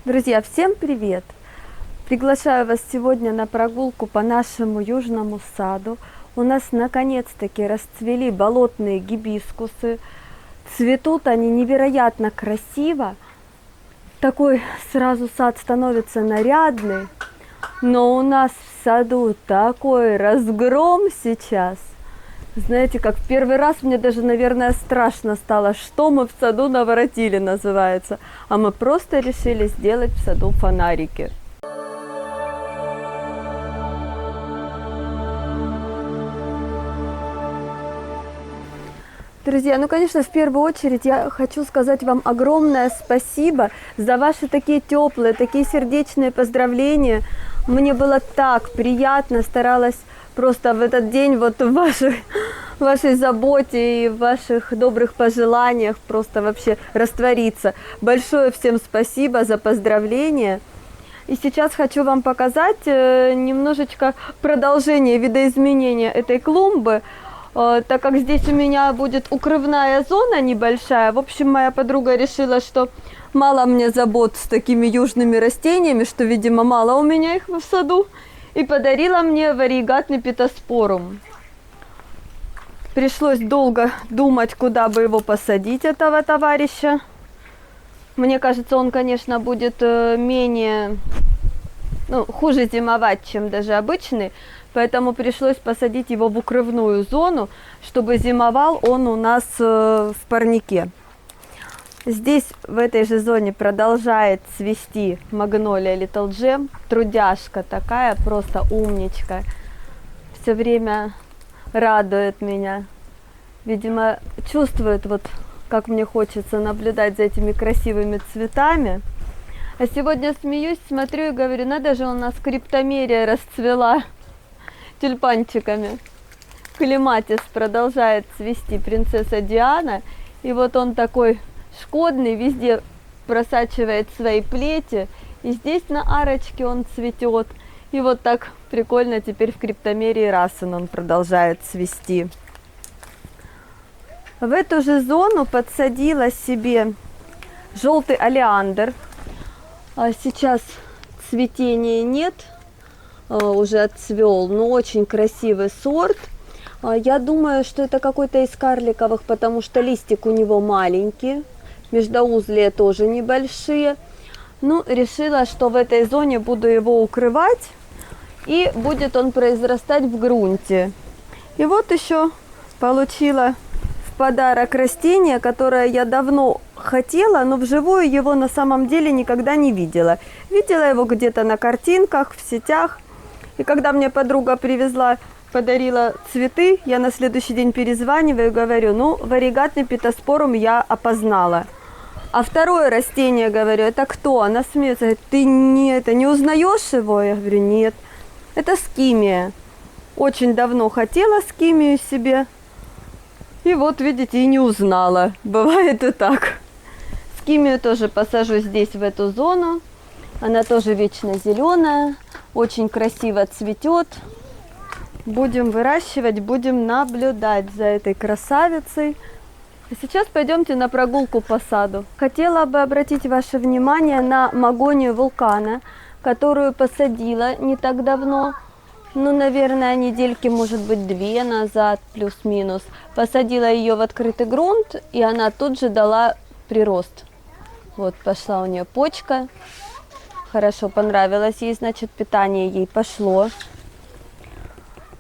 Друзья, всем привет! Приглашаю вас сегодня на прогулку по нашему южному саду. У нас наконец-таки расцвели болотные гибискусы. Цветут они невероятно красиво. Такой сразу сад становится нарядный. Но у нас в саду такой разгром сейчас. Знаете, как в первый раз мне даже, наверное, страшно стало, что мы в саду наворотили, называется. А мы просто решили сделать в саду фонарики. Друзья, ну, конечно, в первую очередь я хочу сказать вам огромное спасибо за ваши такие теплые, такие сердечные поздравления. Мне было так приятно, старалась просто в этот день вот в вашей заботе и в ваших добрых пожеланиях просто вообще раствориться. Большое всем спасибо за поздравления. И сейчас хочу вам показать немножечко продолжение видоизменения этой клумбы, так как здесь у меня будет укрывная зона небольшая. В общем, моя подруга решила, что мало мне забот с такими южными растениями, что, видимо, мало у меня их в саду, и подарила мне варигатный питоспорум. Пришлось долго думать, куда бы его посадить, этого товарища. Мне кажется, он, конечно, будет хуже зимовать, чем даже обычный. Поэтому пришлось посадить его в укрывную зону, чтобы зимовал он у нас в парнике. Здесь, в этой же зоне, продолжает цвести магнолия Little Gem. Трудяшка такая, просто умничка. Все время радует меня. Видимо, чувствует, вот как мне хочется наблюдать за этими красивыми цветами. А сегодня смеюсь, смотрю и говорю, надо же, у нас криптомерия расцвела тюльпанчиками. Клематис продолжает цвести, принцесса Диана. И вот он такой шкодный, везде просачивает свои плети. И здесь на арочке он цветет. И вот так прикольно теперь в криптомерии Рассен он продолжает цвести. В эту же зону подсадила себе желтый олеандр. Сейчас цветения нет, уже отцвел, но очень красивый сорт. Я думаю, что это какой-то из карликовых, потому что листик у него маленький, междоузлия тоже небольшие. Ну, решила, что в этой зоне буду его укрывать, и будет он произрастать в грунте. И вот еще получила в подарок растение, которое я давно хотела, но вживую его на самом деле никогда не видела. Видела его где-то на картинках, в сетях. И когда мне подруга привезла, подарила цветы, я на следующий день перезваниваю и говорю, ну, варигатный питоспорум я опознала. А второе растение, говорю, это кто? Она смеется, говорит, ты не узнаешь его? Я говорю, нет, это скимия. Очень давно хотела скимию себе. И вот, видите, и не узнала. Бывает и так. Скимию тоже посажу здесь, в эту зону. Она тоже вечно зеленая, очень красиво цветет. Будем выращивать, будем наблюдать за этой красавицей. А сейчас пойдемте на прогулку по саду. Хотела бы обратить ваше внимание на магонию вулкана, которую посадила не так давно. Ну, наверное, недельки, может быть, 2 назад, плюс-минус. Посадила ее в открытый грунт, и она тут же дала прирост. Вот пошла у нее почка. Хорошо, понравилось ей, значит, питание ей пошло.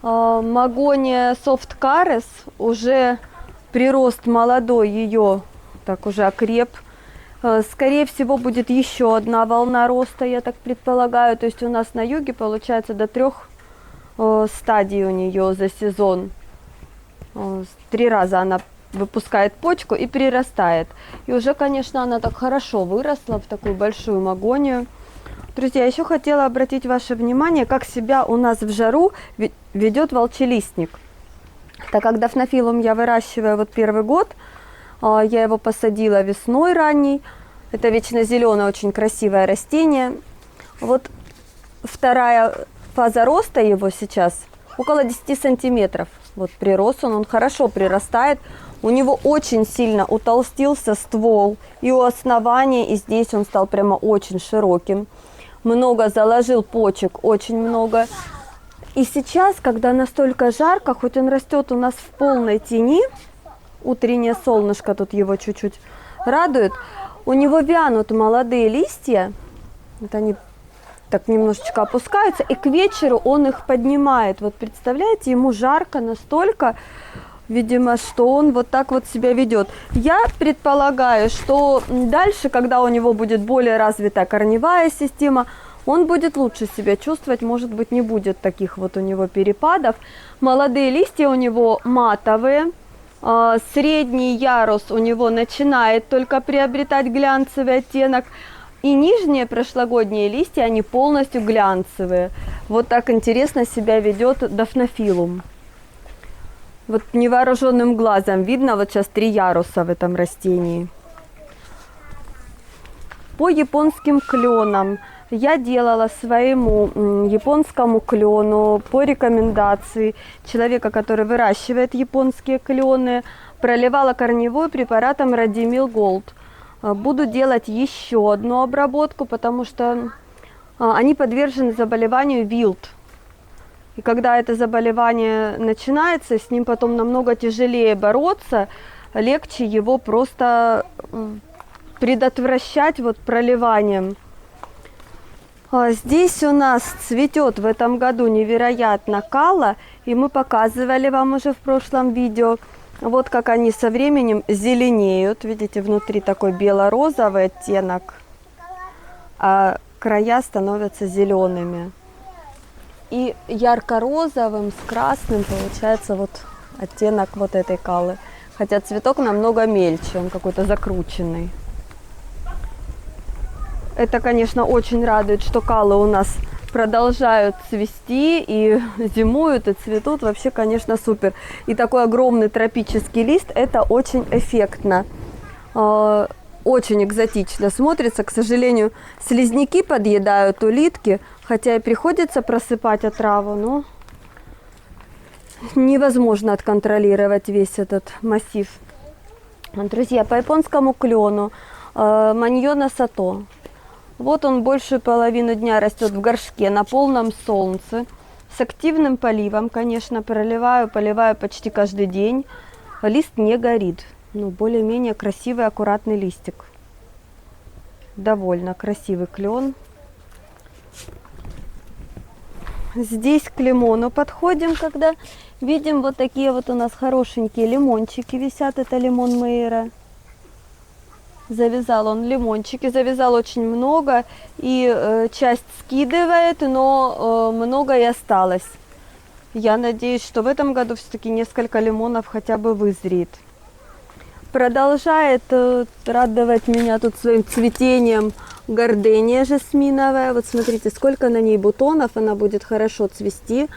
Магония Soft Cares, уже прирост молодой ее, так уже окреп. Скорее всего, будет еще одна волна роста, я так предполагаю. То есть у нас на юге, получается, до 3 стадий у нее за сезон. 3 раза она выпускает почку и прирастает. И уже, конечно, она так хорошо выросла в такую большую магонию. Друзья, еще хотела обратить ваше внимание, как себя у нас в жару ведет волчелистник. Так как дафнофилум я выращиваю вот первый год, я его посадила весной ранней. Это вечно зеленое, очень красивое растение. Вот вторая фаза роста его сейчас около 10 сантиметров. Вот прирос он хорошо прирастает. У него очень сильно утолстился ствол, и у основания, и здесь он стал прямо очень широким. Много заложил почек, очень много. И сейчас, когда настолько жарко, хоть он растет у нас в полной тени, утреннее солнышко тут его чуть-чуть радует, у него вянут молодые листья, вот они так немножечко опускаются, и к вечеру он их поднимает. Вот представляете, ему жарко настолько, видимо, что он вот так вот себя ведет. Я предполагаю, что дальше, когда у него будет более развитая корневая система, он будет лучше себя чувствовать, может быть, не будет таких вот у него перепадов. Молодые листья у него матовые, средний ярус у него начинает только приобретать глянцевый оттенок, и нижние прошлогодние листья, они полностью глянцевые. Вот так интересно себя ведет дафнофилум. Вот невооруженным глазом видно, вот сейчас 3 яруса в этом растении. По японским кленам я делала своему японскому клену по рекомендации человека, который выращивает японские клены, проливала корневой препаратом Радимил Голд. Буду делать еще одну обработку, потому что они подвержены заболеванию вилт. И когда это заболевание начинается, с ним потом намного тяжелее бороться, легче его просто предотвращать вот проливанием. Здесь у нас цветет в этом году невероятно калла, и мы показывали вам уже в прошлом видео, вот как они со временем зеленеют. Видите, внутри такой бело-розовый оттенок, а края становятся зелеными. И ярко-розовым с красным получается вот оттенок вот этой каллы. Хотя цветок намного мельче, он какой-то закрученный. Это, конечно, очень радует, что каллы у нас продолжают цвести и зимуют, и цветут. Вообще, конечно, супер. И такой огромный тропический лист, это очень эффектно. Очень экзотично смотрится. К сожалению, слизняки подъедают улитки, хотя и приходится просыпать отраву, но невозможно отконтролировать весь этот массив. Друзья, по японскому клену Маньона Сато. Вот он большую половину дня растет в горшке на полном солнце, с активным поливом, конечно, поливаю почти каждый день. Лист не горит, но более-менее красивый, аккуратный листик. Довольно красивый клен. Здесь к лимону подходим, когда видим вот такие вот у нас хорошенькие лимончики висят, это лимон Мейера. Завязал он лимончики, завязал очень много, и часть скидывает, но много и осталось. Я надеюсь, что в этом году все-таки несколько лимонов хотя бы вызреет. Продолжает радовать меня тут своим цветением гордения жасминовая. Вот смотрите, сколько на ней бутонов, она будет хорошо цвести.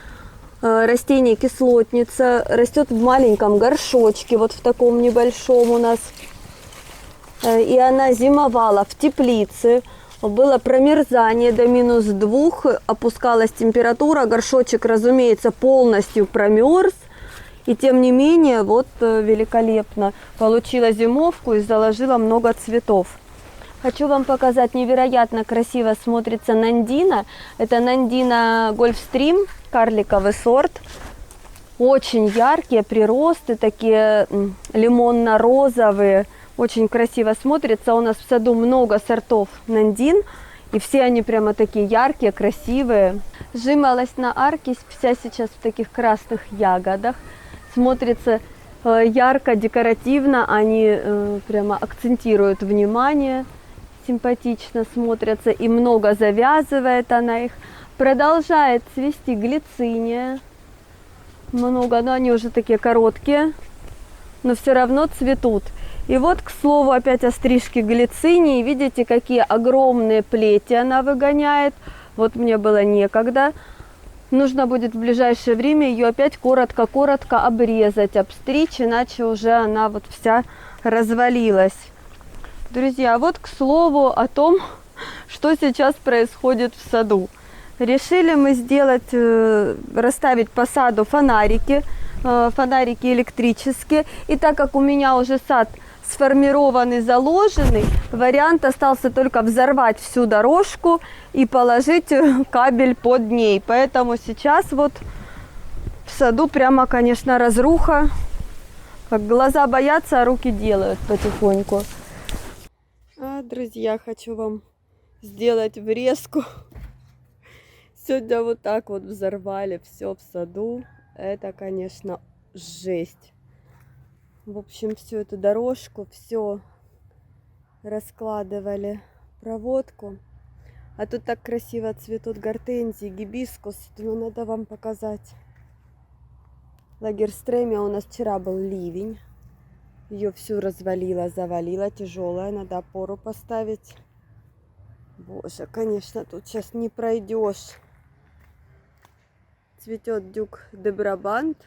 Растение кислотница, растет в маленьком горшочке, вот в таком небольшом у нас. И она зимовала в теплице, было промерзание до -2, опускалась температура, горшочек, разумеется, полностью промерз, и тем не менее, вот великолепно получила зимовку и заложила много цветов. Хочу вам показать, невероятно красиво смотрится нандина, это нандина Гольфстрим, карликовый сорт, очень яркие приросты, такие лимонно-розовые. Очень красиво смотрится. У нас в саду много сортов нандин, и все они прямо такие яркие, красивые. Жимолость на арке вся сейчас в таких красных ягодах. Смотрится ярко, декоративно, они прямо акцентируют внимание, симпатично смотрятся, и много завязывает она их. Продолжает цвести глициния. Много, но они уже такие короткие, но все равно цветут. И вот, к слову, опять о стрижке глицинии. Видите, какие огромные плети она выгоняет. Вот мне было некогда. Нужно будет в ближайшее время ее опять коротко-коротко обрезать, обстричь, иначе уже она вот вся развалилась. Друзья, вот, к слову, о том, что сейчас происходит в саду. Решили мы сделать, расставить по саду фонарики, фонарики электрические. И так как у меня уже сад сформированный, заложенный, вариант остался только взорвать всю дорожку и положить кабель под ней. Поэтому сейчас вот в саду прямо, конечно, разруха. Как глаза боятся, а руки делают потихоньку. Друзья, хочу вам сделать врезку. Сегодня вот так вот взорвали все в саду. Это, конечно, жесть. В общем, всю эту дорожку, все раскладывали, проводку. А тут так красиво цветут гортензии, гибискус. Думаю, надо вам показать. В Лагерстреме у нас вчера был ливень. Ее всю развалило, завалило, тяжелая, надо опору поставить. Боже, конечно, тут сейчас не пройдешь. Цветет дюк де Брабант.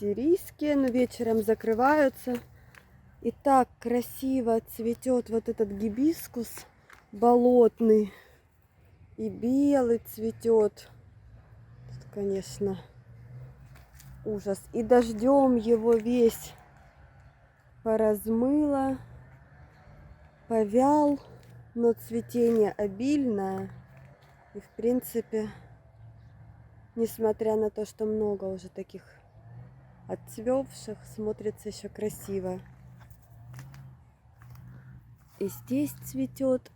Сирийские, но вечером закрываются. И так красиво цветет вот этот гибискус болотный. И белый цветет. Тут, конечно, ужас. И дождем его весь поразмыло, повял, но цветение обильное. И в принципе, несмотря на то, что много уже таких отцвевших, смотрится еще красиво. И здесь цветет,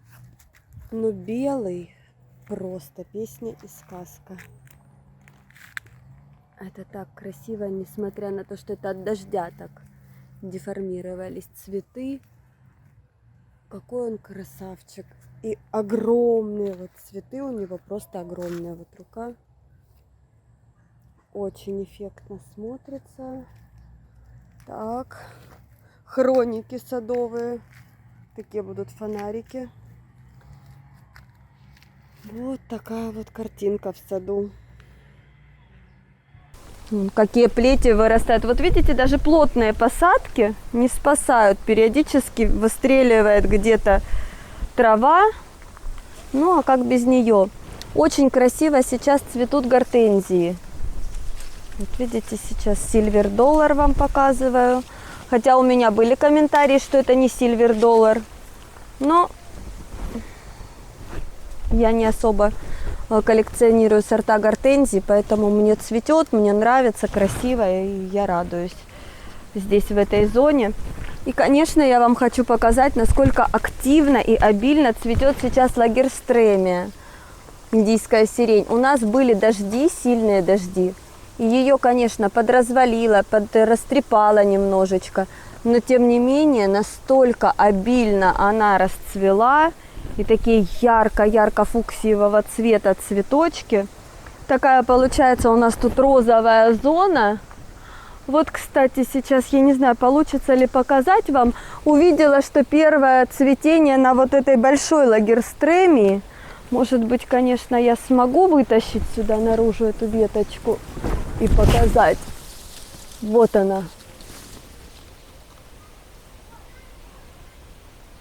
но белый просто песня и сказка. Это так красиво, несмотря на то, что это от дождя так деформировались цветы. Какой он красавчик. И огромные вот цветы у него, просто огромная вот рука. Очень эффектно смотрится. Так, хроники садовые. Такие будут фонарики. Вот такая вот картинка в саду. Какие плети вырастают. Вот видите, даже плотные посадки не спасают. Периодически выстреливает где-то трава. Ну, а как без нее? Очень красиво сейчас цветут гортензии. Вот видите, сейчас Silver Dollar вам показываю. Хотя у меня были комментарии, что это не Silver Dollar. Но я не особо коллекционирую сорта гортензий, поэтому мне цветет, мне нравится, красиво, и я радуюсь здесь, в этой зоне. И, конечно, я вам хочу показать, насколько активно и обильно цветет сейчас Лагерстремия, индийская сирень. У нас были дожди, сильные дожди, и ее, конечно, подразвалило, подрастрепало немножечко, но, тем не менее, настолько обильно она расцвела. И такие ярко-ярко-фуксиевого цвета цветочки. Такая получается у нас тут розовая зона. Вот, кстати, сейчас, я не знаю, получится ли показать вам. Увидела, что первое цветение на вот этой большой Лагерстремии. Может быть, конечно, я смогу вытащить сюда наружу эту веточку и показать. Вот она.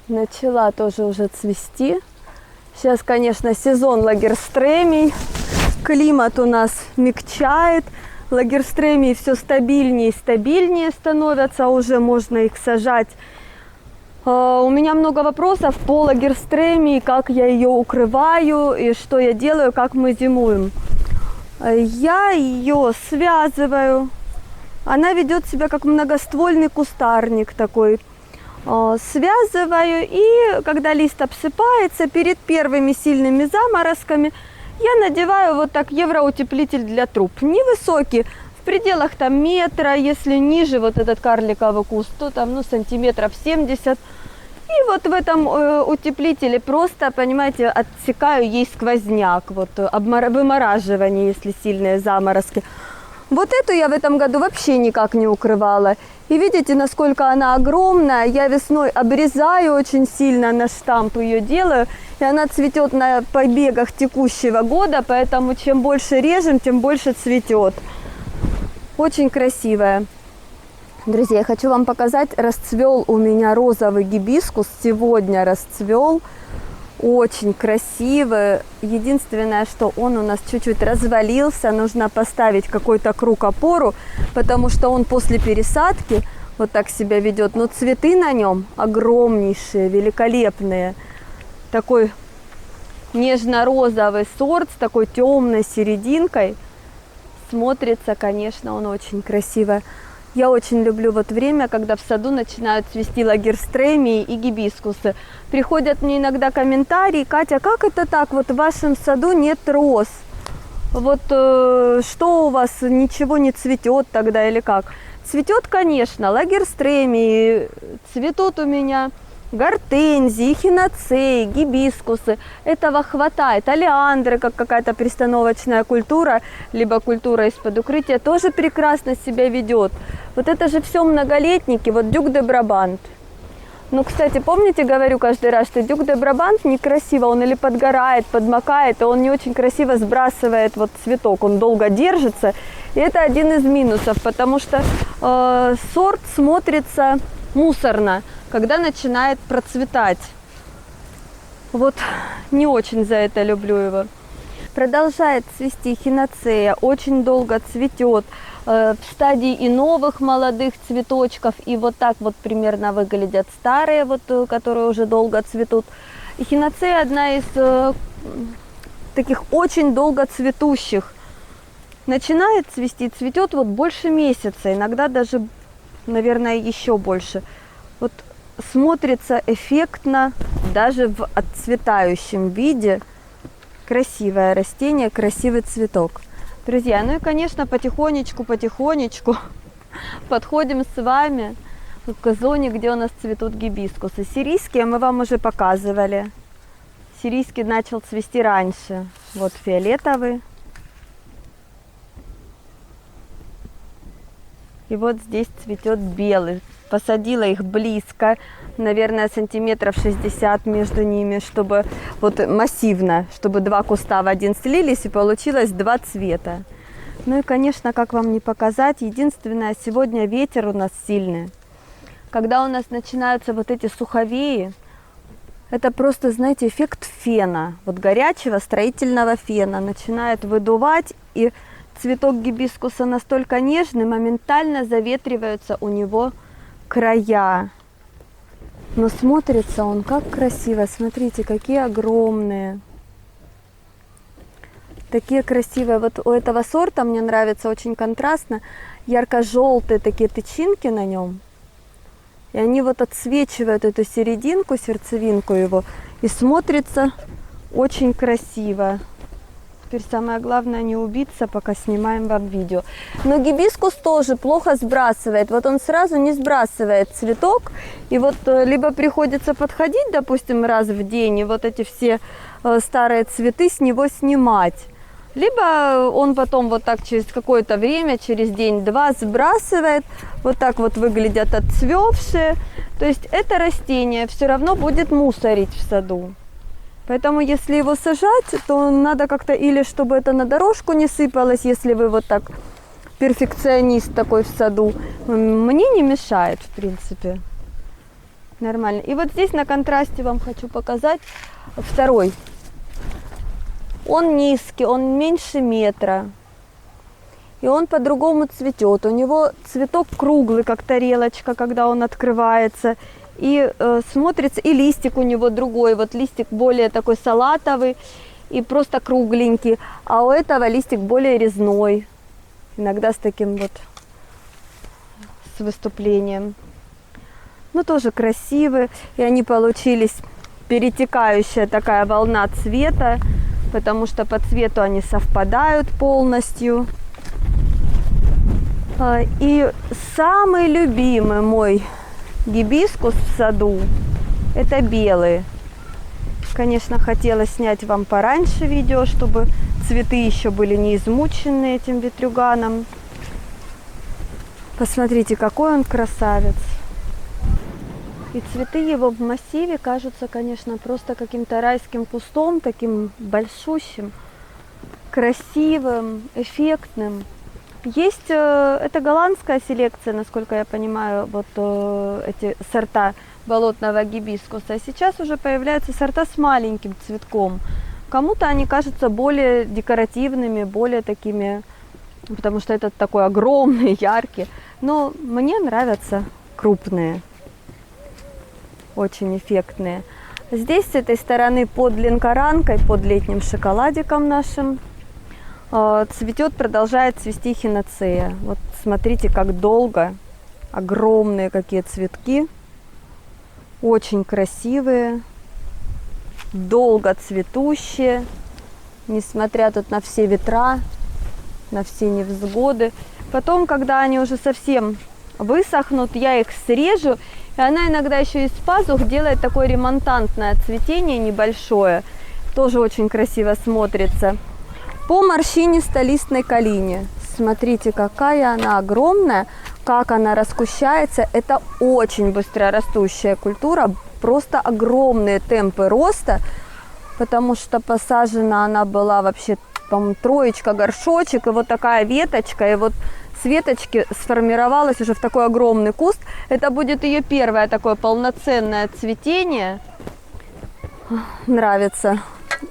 Начала тоже уже цвести. Сейчас, конечно, сезон Лагерстремий. Климат у нас мягчает. Лагерстремии все стабильнее и стабильнее становятся. Уже можно их сажать. У меня много вопросов по Лагерстремии. Как я ее укрываю и что я делаю, как мы зимуем. Я ее связываю. Она ведет себя как многоствольный кустарник такой. Связываю, и когда лист обсыпается, перед первыми сильными заморозками я надеваю вот так евроутеплитель для труб. Невысокий, в пределах там метра, если ниже вот этот карликовый куст, то там, ну, сантиметров 70. И вот в этом утеплителе просто, понимаете, отсекаю ей сквозняк, вот вымораживание, если сильные заморозки. Вот эту я в этом году вообще никак не укрывала. И видите, насколько она огромная. Я весной обрезаю очень сильно, на штамп ее делаю. И она цветет на побегах текущего года. Поэтому чем больше режем, тем больше цветет. Очень красивая. Друзья, я хочу вам показать. Расцвел у меня розовый гибискус. Сегодня расцвел. Очень красивый. Единственное, что он у нас чуть-чуть развалился. Нужно поставить какой-то круг опору, потому что он после пересадки вот так себя ведет. Но цветы на нем огромнейшие, великолепные. Такой нежно-розовый сорт с такой темной серединкой. Смотрится, конечно, он очень красиво. Я очень люблю вот время, когда в саду начинают цвести лагерстремии и гибискусы. Приходят мне иногда комментарии: Катя, как это так, вот в вашем саду нет роз? Вот что у вас, ничего не цветет тогда или как? Цветет, конечно, лагерстремии, цветут у меня гортензии, эхиноцеи, гибискусы. Этого хватает. Олеандры, как какая-то пристановочная культура, либо культура из-под укрытия, тоже прекрасно себя ведет. Вот это же все многолетники. Вот Дюк де Брабант. Ну, кстати, помните, говорю каждый раз, что Дюк де Брабант некрасиво, он или подгорает, подмокает, и он не очень красиво сбрасывает вот цветок, он долго держится. И это один из минусов, потому что сорт смотрится мусорно, когда начинает процветать. Вот не очень за это люблю его. Продолжает цвести эхиноцея, очень долго цветет, в стадии и новых молодых цветочков, и вот так вот примерно выглядят старые, вот, которые уже долго цветут. Эхиноцея одна из таких очень долго цветущих. Начинает цвести, цветет вот больше месяца, иногда даже, наверное, еще больше. Вот смотрится эффектно даже в отцветающем виде. Красивое растение, красивый цветок. Друзья, ну и, конечно, потихонечку подходим с вами к зоне, где у нас цветут гибискусы. Сирийские мы вам уже показывали. Сирийский начал цвести раньше. Вот фиолетовый. И вот здесь цветет белый. Посадила их близко, наверное, сантиметров 60 между ними, чтобы вот массивно, чтобы два куста в один слились и получилось два цвета. Ну и, конечно, как вам не показать, единственное, сегодня ветер у нас сильный. Когда у нас начинаются вот эти суховеи, это просто, знаете, эффект фена, вот горячего строительного фена начинает выдувать, и цветок гибискуса настолько нежный, моментально заветриваются у него края. Но смотрится он как красиво. Смотрите, какие огромные. Такие красивые. Вот у этого сорта мне нравится очень контрастно. Ярко-желтые такие тычинки на нем. И они вот отсвечивают эту серединку, сердцевинку его. И смотрится очень красиво. Теперь самое главное не убиться, пока снимаем вам видео. Но гибискус тоже плохо сбрасывает. Вот он сразу не сбрасывает цветок. И вот либо приходится подходить, допустим, раз в день, и вот эти все старые цветы с него снимать. Либо он потом вот так через какое-то время, через день-два сбрасывает. Вот так вот выглядят отцвевшие. То есть это растение все равно будет мусорить в саду. Поэтому, если его сажать, то надо как-то или чтобы это на дорожку не сыпалось, если вы вот так перфекционист такой в саду. Мне не мешает, в принципе. Нормально. И вот здесь на контрасте вам хочу показать второй. Он низкий, он меньше метра. И он по-другому цветет. У него цветок круглый, как тарелочка, когда он открывается. И смотрится, и листик у него другой, вот листик более такой салатовый и просто кругленький, а у этого листик более резной, иногда с таким вот, с выступлением. Ну, тоже красивые, и они получились перетекающая такая волна цвета, потому что по цвету они совпадают полностью. И самый любимый мой гибискус в саду — это белый. Конечно, хотела снять вам пораньше видео, чтобы цветы еще были не измучены этим ветрюганом. Посмотрите, какой он красавец. И цветы его в массиве кажутся, конечно, просто каким-то райским кустом, таким большущим, красивым, эффектным. Есть, это голландская селекция, насколько я понимаю, вот эти сорта болотного гибискуса. Сейчас уже появляются сорта с маленьким цветком. Кому-то они кажутся более декоративными, более такими, потому что этот такой огромный, яркий. Но мне нравятся крупные, очень эффектные. Здесь с этой стороны под ленкоранкой, под летним шоколадиком нашим, цветет, продолжает цвести хинацея. Вот смотрите, как долго, огромные какие цветки, очень красивые, долго цветущие, несмотря тут на все ветра, на все невзгоды. Потом, когда они уже совсем высохнут, я их срежу, и она иногда еще из пазух делает такое ремонтантное цветение небольшое, тоже очень красиво смотрится. По морщинисто-листной калине. Смотрите, какая она огромная, как она раскущается. Это очень быстрорастущая культура, просто огромные темпы роста, потому что посажена она была вообще, по-моему, троечка горшочек, и вот такая веточка, и вот с веточки сформировалась уже в такой огромный куст. Это будет ее первое такое полноценное цветение. Нравится,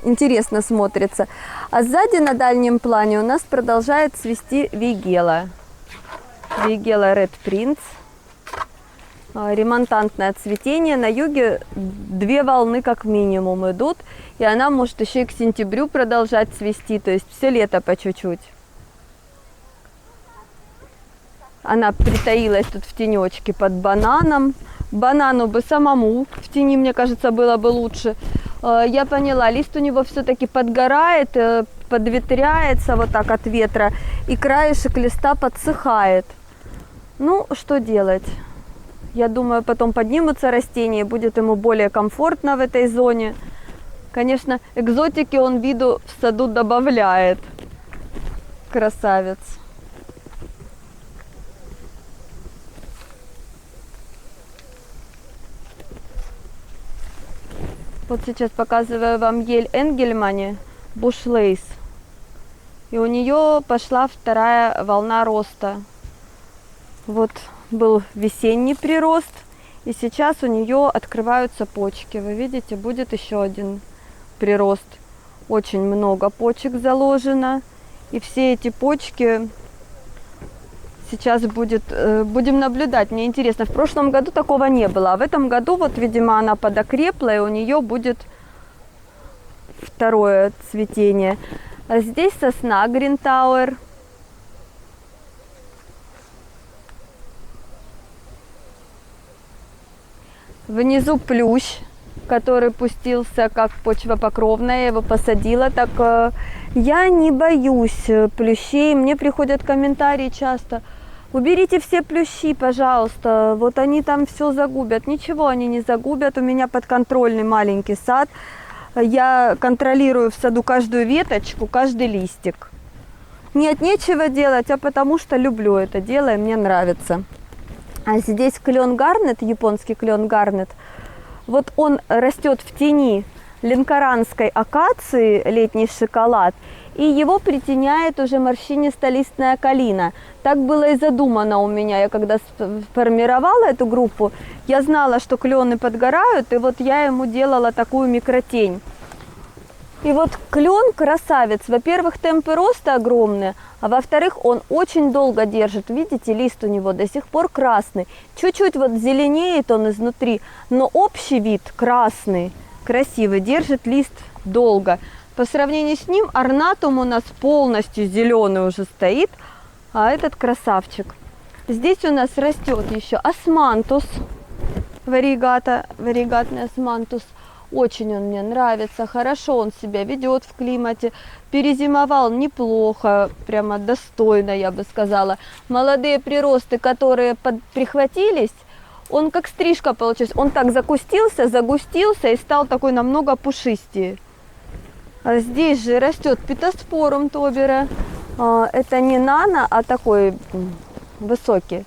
интересно смотрится. А сзади на дальнем плане у нас продолжает цвести вейгела. Вейгела Red Prince. Ремонтантное цветение. На юге 2 волны как минимум идут. И она может еще и к сентябрю продолжать цвести. То есть все лето по чуть-чуть. Она притаилась тут в тенечке под бананом. Банану бы самому в тени, мне кажется, было бы лучше. Я поняла, лист у него все-таки подгорает, подветряется вот так от ветра. И краешек листа подсыхает. Ну, что делать? Я думаю, потом поднимутся растения, будет ему более комфортно в этой зоне. Конечно, экзотики он виду в саду добавляет. Красавец. Вот сейчас показываю вам ель Энгельмани, Бушлейс. И у нее пошла вторая волна роста. Вот был весенний прирост, и сейчас у нее открываются почки. Вы видите, будет еще один прирост. Очень много почек заложено. И все эти почки сейчас будем наблюдать. Мне интересно, в прошлом году такого не было. А в этом году, вот, видимо, она подокрепла, и у нее будет второе цветение. А здесь сосна Green Tower. Внизу плющ, который пустился как почвопокровная. Я его посадила. Так я не боюсь плющей. Мне приходят комментарии часто: уберите все плющи, пожалуйста, вот они там все загубят. Ничего они не загубят, у меня подконтрольный маленький сад. Я контролирую в саду каждую веточку, каждый листик. Нет, нечего делать, а потому что люблю это дело и мне нравится. А здесь клен гарнет, японский клен гарнет. Вот он растет в тени ленкоранской акации, летний шоколад, и его притеняет уже морщинисто-листная калина. Так было и задумано у меня. Я когда сформировала эту группу, я знала, что клены подгорают, и вот я ему делала такую микротень. И вот клен красавец. Во-первых, темпы роста огромные, а во-вторых, он очень долго держит. Видите, лист у него до сих пор красный. Чуть-чуть вот зеленеет он изнутри, но общий вид красный, красивый, держит лист долго. По сравнению с ним орнатум у нас полностью зеленый уже стоит, а этот красавчик. Здесь у нас растет еще османтус, варигатный османтус. Очень он мне нравится, хорошо он себя ведет в климате, перезимовал неплохо, прямо достойно, я бы сказала. Молодые приросты, которые прихватились, он как стрижка получился, он так загустился и стал такой намного пушистее. А здесь же растет питоспорум тобера, это не нано, а такой высокий.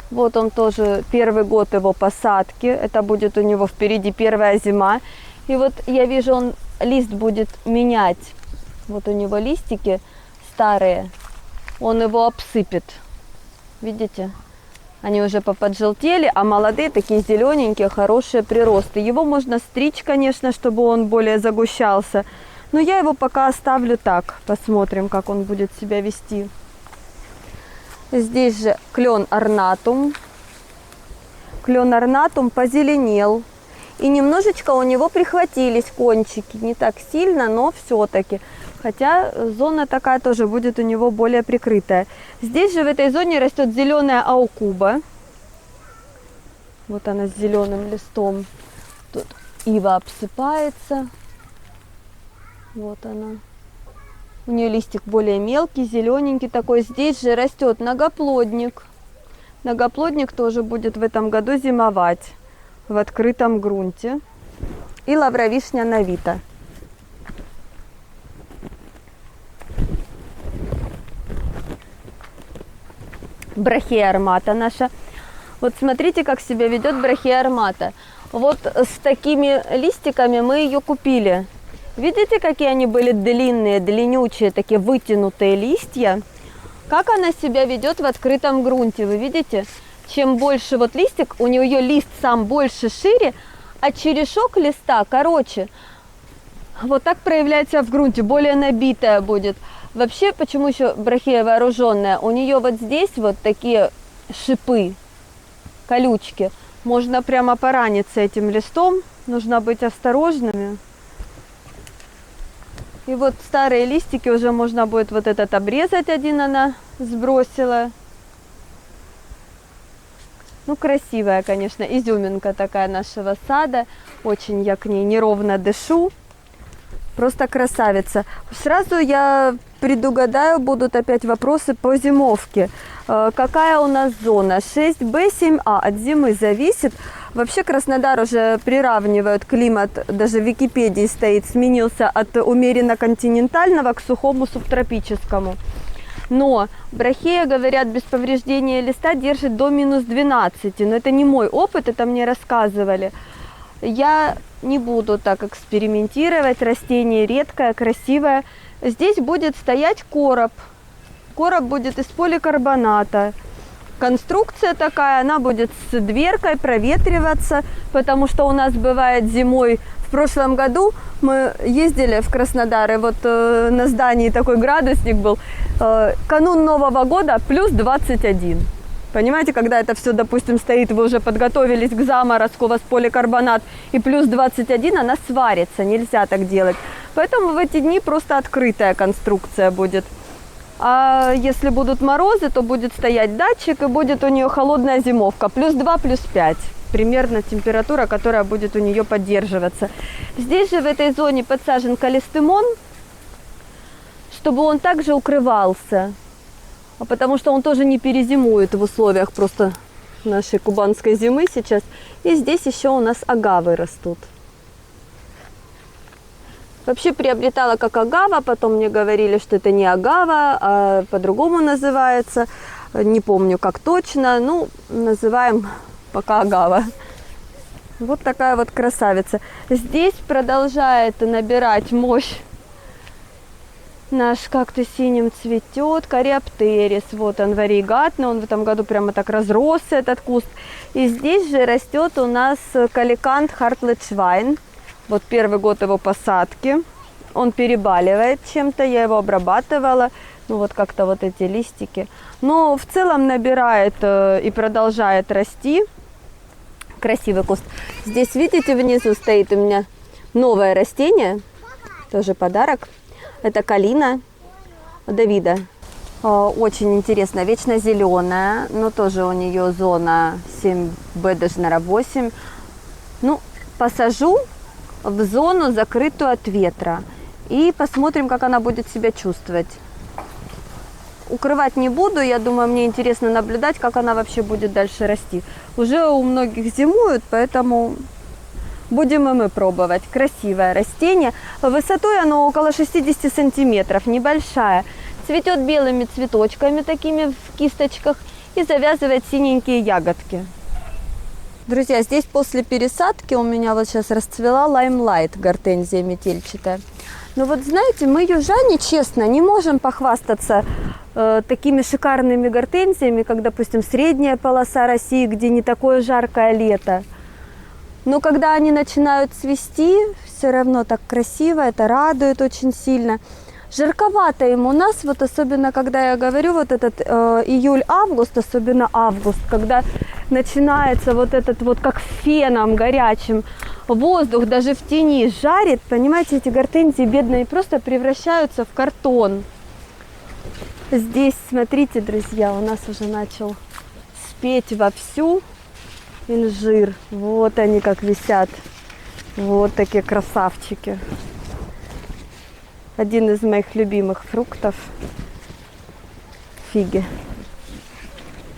Вот он тоже, первый год его посадки, это будет у него впереди первая зима. И вот я вижу, он лист будет менять, вот у него листики старые, он его обсыпет, видите, Они уже поподжелтели, а молодые такие зелененькие, хорошие приросты. Его можно стричь, конечно, чтобы он более загущался. Но я его пока оставлю так. Посмотрим, как он будет себя вести. Здесь же клен орнатум. Клен орнатум позеленел. И немножечко у него прихватились кончики. Не так сильно, но все-таки. Хотя зона такая тоже будет у него более прикрытая. Здесь же в этой зоне растет зеленая аукуба. Вот она с зеленым листом. Тут ива обсыпается. Вот она. У нее листик более мелкий, зелененький такой. Здесь же растет многоплодник. Многоплодник тоже будет в этом году зимовать в открытом грунте. И лавровишня навита. Брахея армата наша. Вот смотрите, как себя ведет брахея армата. Вот с такими листиками мы ее купили. Видите, какие они были длинные, длиннючие, такие вытянутые листья? Как она себя ведет в открытом грунте, вы видите? Чем больше вот листик, у нее лист сам больше, шире, а черешок листа короче. Вот так проявляется в грунте, более набитая будет. Вообще, почему еще брахея вооруженная? У нее вот здесь вот такие шипы, колючки. Можно прямо пораниться этим листом. Нужно быть осторожными. И вот старые листики уже можно будет вот этот обрезать. Один она сбросила. Ну, красивая, конечно, изюминка такая нашего сада. Очень я к ней неровно дышу. Просто красавица. Сразу я предугадаю, будут опять вопросы по зимовке. Какая у нас зона? 6Б, 7А. От зимы зависит. Вообще Краснодар уже приравнивают климат, даже в Википедии стоит, сменился от умеренно континентального к сухому субтропическому. Но брахея, говорят, без повреждения листа держит до минус 12. Но это не мой опыт, это мне рассказывали. Я не буду так экспериментировать. Растение редкое, красивое. Здесь будет стоять короб. Короб будет из поликарбоната. Конструкция такая, она будет с дверкой проветриваться, потому что у нас бывает зимой. В прошлом году мы ездили в Краснодар, и вот на здании такой градусник был. Канун Нового года плюс 21. Понимаете, когда это все, допустим, стоит, вы уже подготовились к заморозку, у вас поликарбонат, и плюс 21, она сварится, нельзя так делать. Поэтому в эти дни просто открытая конструкция будет. А если будут морозы, то будет стоять датчик, и будет у нее холодная зимовка, плюс 2, плюс 5. Примерно температура, которая будет у нее поддерживаться. Здесь же в этой зоне подсажен калистемон, чтобы он также укрывался. Потому что он тоже не перезимует в условиях просто нашей кубанской зимы сейчас. И здесь еще у нас агавы растут. Вообще приобретала как агава, потом мне говорили, что это не агава, а по-другому называется. Не помню как точно, ну, называем пока агава. Вот такая вот красавица. Здесь продолжает набирать мощь наш кактус синим цветет, кориоптерис. Вот он варигатный, он в этом году прямо так разросся, этот куст. И здесь же растет у нас каликант Хартлетшвайн. Вот первый год его посадки. Он перебаливает чем-то, я его обрабатывала. Ну вот как-то вот эти листики. Но в целом набирает и продолжает расти. Красивый куст. Здесь, видите, внизу стоит у меня новое растение. Тоже подарок. Это калина Давида. Очень интересно, вечно зеленая, но тоже у нее зона 7Б, даже на 8. Ну, посажу в зону, закрытую от ветра. И посмотрим, как она будет себя чувствовать. Укрывать не буду, я думаю, мне интересно наблюдать, как она вообще будет дальше расти. Уже у многих зимуют, поэтому будем и мы пробовать. Красивое растение. Высотой оно около 60 сантиметров, небольшая. Цветет белыми цветочками, такими в кисточках, и завязывает синенькие ягодки. Друзья, здесь после пересадки у меня вот сейчас расцвела лаймлайт, гортензия метельчатая. Но вот знаете, мы, южане, честно, не можем похвастаться такими шикарными гортензиями, как, допустим, средняя полоса России, где не такое жаркое лето. Но когда они начинают цвести, все равно так красиво, это радует очень сильно. Жарковато им у нас, вот особенно когда я говорю, вот этот июль-август, особенно август, когда начинается вот этот вот как феном горячим воздух, даже в тени жарит, понимаете, эти гортензии бедные просто превращаются в картон. Здесь, смотрите, друзья, у нас уже начал спеть вовсю инжир. Вот они как висят, вот такие красавчики. Один из моих любимых фруктов – фиги.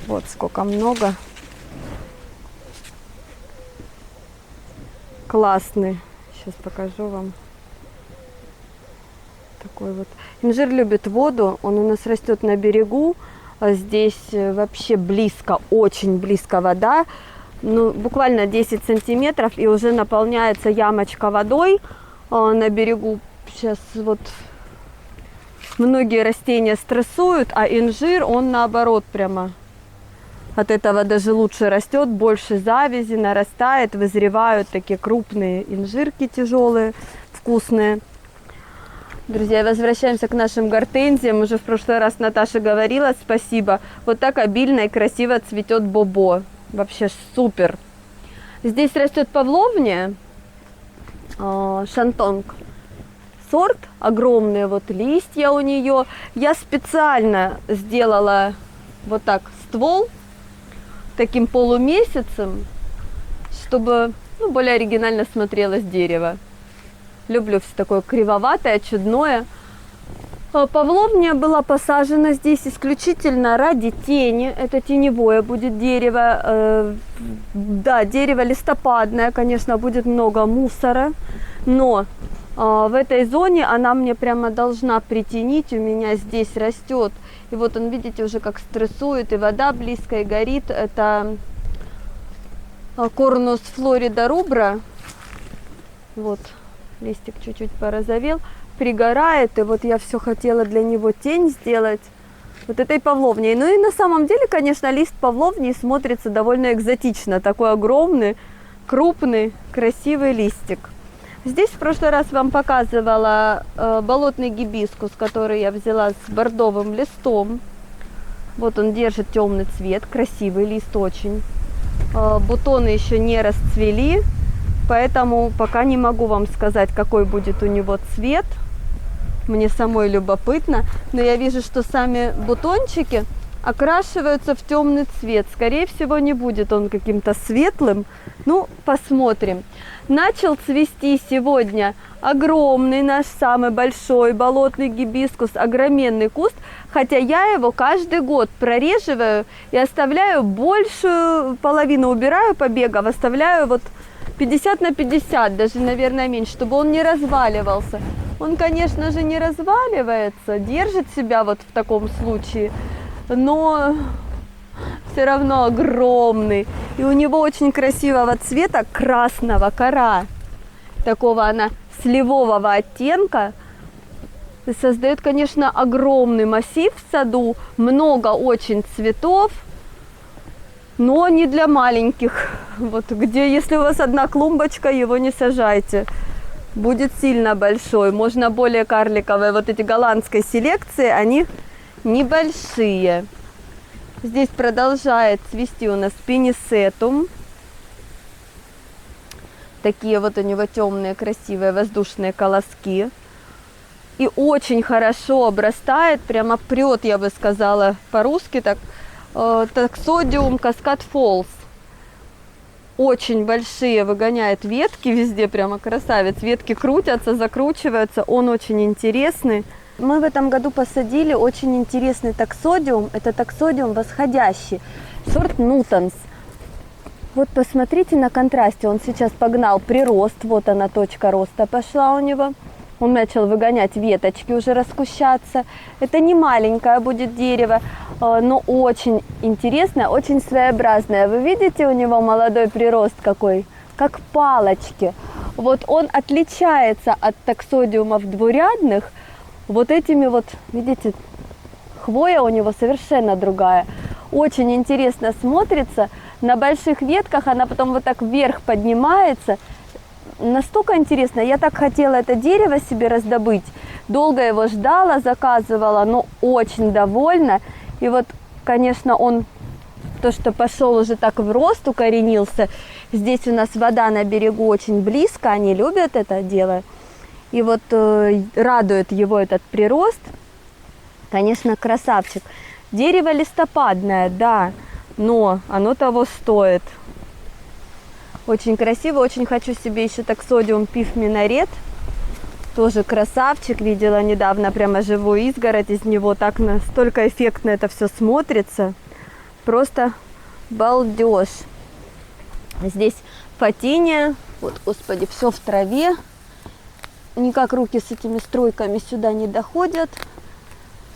Вот сколько много. Классный. Сейчас покажу вам. Такой вот. Инжир любит воду. Он у нас растет на берегу. А здесь вообще близко, очень близко вода. Ну, буквально 10 сантиметров, и уже наполняется ямочка водой на берегу. Сейчас вот многие растения стрессуют, а инжир, он наоборот прямо от этого даже лучше растет, больше завязи нарастает, вызревают такие крупные инжирки тяжелые, вкусные. Друзья, возвращаемся к нашим гортензиям. Уже в прошлый раз Наташа говорила, спасибо. Вот так обильно и красиво цветет бобо. Вообще супер. Здесь растет павловния, шантонг. Сорт, огромные вот листья у нее. Я специально сделала вот так ствол таким полумесяцем, чтобы более оригинально смотрелось дерево. Люблю все такое кривоватое, чудное. Павловния была посажена здесь исключительно ради тени. Это теневое будет дерево. Да, дерево листопадное, конечно, будет много мусора, но в этой зоне она мне прямо должна притенить, у меня здесь растет. И вот он, видите, уже как стрессует, и вода близко, и горит. Это Cornus florida rubra. Вот, листик чуть-чуть порозовел, пригорает, и вот я все хотела для него тень сделать. Вот этой павловней. Ну и на самом деле, конечно, лист павловнии смотрится довольно экзотично. Такой огромный, крупный, красивый листик. Здесь в прошлый раз вам показывала болотный гибискус, который я взяла с бордовым листом. Вот он держит темный цвет, красивый лист очень. Бутоны еще не расцвели, поэтому пока не могу вам сказать, какой будет у него цвет. Мне самой любопытно, но я вижу, что сами бутончики окрашиваются в темный цвет. Скорее всего, не будет он каким-то светлым. Ну, посмотрим. Начал цвести сегодня огромный наш самый большой болотный гибискус, огроменный куст, хотя я его каждый год прореживаю и оставляю большую половину, убираю побегов, оставляю вот 50 на 50, даже, наверное, меньше, чтобы он не разваливался. Он, конечно же, не разваливается, держит себя вот в таком случае, но все равно огромный. И у него очень красивого цвета, красного, кора. Такого она сливового оттенка. И создает, конечно, огромный массив в саду. Много очень цветов, но не для маленьких. Вот где, если у вас одна клумбочка, его не сажайте. Будет сильно большой. Можно более карликовые. Вот эти голландской селекции, они небольшие. Здесь продолжает цвести у нас пенисетум. Такие вот у него темные, красивые воздушные колоски. И очень хорошо обрастает, прямо прет, я бы сказала по-русски, так, таксодиум Cascade Falls. Очень большие выгоняет ветки везде, прямо красавец. Ветки крутятся, закручиваются, он очень интересный. Мы в этом году посадили очень интересный таксодиум. Это таксодиум восходящий, сорт Нутанс. Вот посмотрите на контрасте, он сейчас погнал прирост, вот она точка роста пошла у него. Он начал выгонять веточки, уже раскущаться. Это не маленькое будет дерево, но очень интересное, очень своеобразное. Вы видите, у него молодой прирост какой, как палочки. Вот он отличается от таксодиумов двурядных вот этими вот, видите, хвоя у него совершенно другая. Очень интересно смотрится. На больших ветках она потом вот так вверх поднимается. Настолько интересно. Я так хотела это дерево себе раздобыть. Долго его ждала, заказывала, но очень довольна. И вот, конечно, он, то, что пошел уже так в рост, укоренился. Здесь у нас вода на берегу очень близко, они любят это дело. И вот радует его этот прирост. Конечно, красавчик. Дерево листопадное, да, но оно того стоит. Очень красиво, очень хочу себе еще таксодиум пиф минарет. Тоже красавчик, видела недавно прямо живую изгородь из него. Так настолько эффектно это все смотрится. Просто балдеж. Здесь фатиния, вот, господи, все в траве. Никак руки с этими струйками сюда не доходят.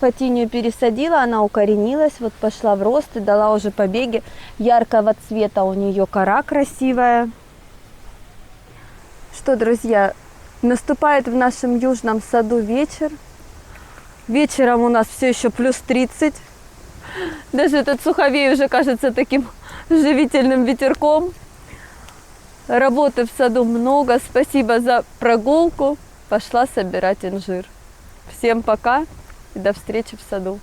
Фатинию пересадила, она укоренилась, вот пошла в рост и дала уже побеги. Яркого цвета у нее кора красивая. Что, друзья, наступает в нашем южном саду вечер. Вечером у нас все еще плюс 30. Даже этот суховей уже кажется таким живительным ветерком. Работы в саду много. Спасибо за прогулку. Пошла собирать инжир. Всем пока и до встречи в саду.